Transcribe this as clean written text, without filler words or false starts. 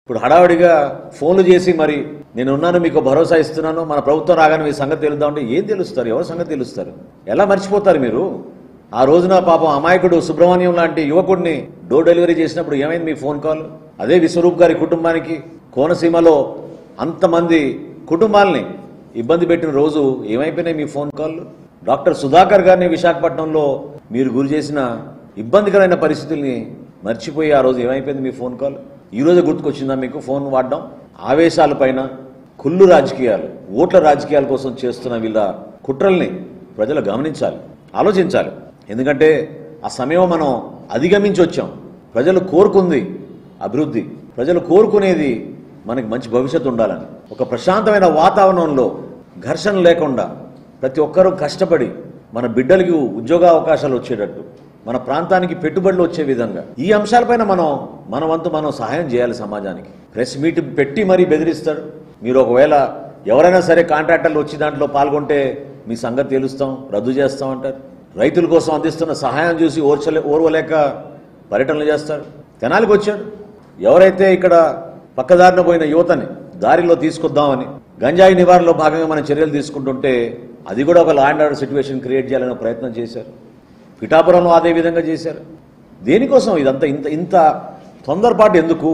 ఇప్పుడు హడావుడిగా ఫోన్లు చేసి మరి నేనున్నాను మీకు భరోసా ఇస్తున్నాను మన ప్రభుత్వం రాగానే మీ సంగతి తెలుద్దామంటే ఏం తెలుస్తారు? ఎవరి సంగతి తెలుస్తారు? ఎలా మర్చిపోతారు మీరు? ఆ రోజున పాపం అమాయకుడు సుబ్రహ్మణ్యం లాంటి యువకుడిని డోర్ డెలివరీ చేసినప్పుడు ఏమైంది మీ ఫోన్ కాల్? అదే విశ్వరూప్ గారి కుటుంబానికి కోనసీమలో అంతమంది కుటుంబాలని ఇబ్బంది పెట్టిన రోజు ఏమైపోయినాయి మీ ఫోన్ కాల్? డాక్టర్ సుధాకర్ గారిని విశాఖపట్నంలో మీరు గురి చేసిన ఇబ్బందికరమైన పరిస్థితుల్ని మర్చిపోయి ఆ రోజు ఏమైపోయింది మీ ఫోన్ కాల్? ఈ రోజు గుర్తుకొచ్చిందా మీకు ఫోన్ వాడడం? ఆవేశాలపైన కుళ్ళు రాజకీయాలు, ఓట్ల రాజకీయాల కోసం చేస్తున్న వీళ్ళ కుట్రల్ని ప్రజలు గమనించాలి, ఆలోచించాలి. ఎందుకంటే ఆ సమయం మనం అధిగమించి వచ్చాం. ప్రజలు కోరుకుంది అభివృద్ధి, ప్రజలు కోరుకునేది మనకి మంచి భవిష్యత్తు ఉండాలని. ఒక ప్రశాంతమైన వాతావరణంలో ఘర్షణ లేకుండా ప్రతి ఒక్కరూ కష్టపడి మన బిడ్డలకి ఉద్యోగ అవకాశాలు వచ్చేటట్టు, మన ప్రాంతానికి పెట్టుబడులు వచ్చే విధంగా ఈ అంశాలపైన మన వంతు మనం సహాయం చేయాలి సమాజానికి. ప్రెస్ మీట్ పెట్టి మరీ బెదిరిస్తాడు. మీరు ఒకవేళ ఎవరైనా సరే కాంట్రాక్టర్లు వచ్చి దాంట్లో పాల్గొంటే మీ సంగతి తెలుస్తాం, రద్దు చేస్తాం అంటారు. రైతుల కోసం అందిస్తున్న సహాయం చూసి ఓర్వలేక పర్యటనలు చేస్తాడు. తెనాలికి వచ్చాడు. ఎవరైతే ఇక్కడ పక్కదారిన పోయిన యువతని దారిలో తీసుకొద్దామని గంజాయి నివారణలో భాగంగా మనం చర్యలు తీసుకుంటుంటే అది కూడా ఒక law and order situation create చేయాలనే ప్రయత్నం చేశారు. పిఠాపురంలో అదే విధంగా చేశారు. దేనికోసం ఇదంతా? ఇంత తొందరపాటు ఎందుకు?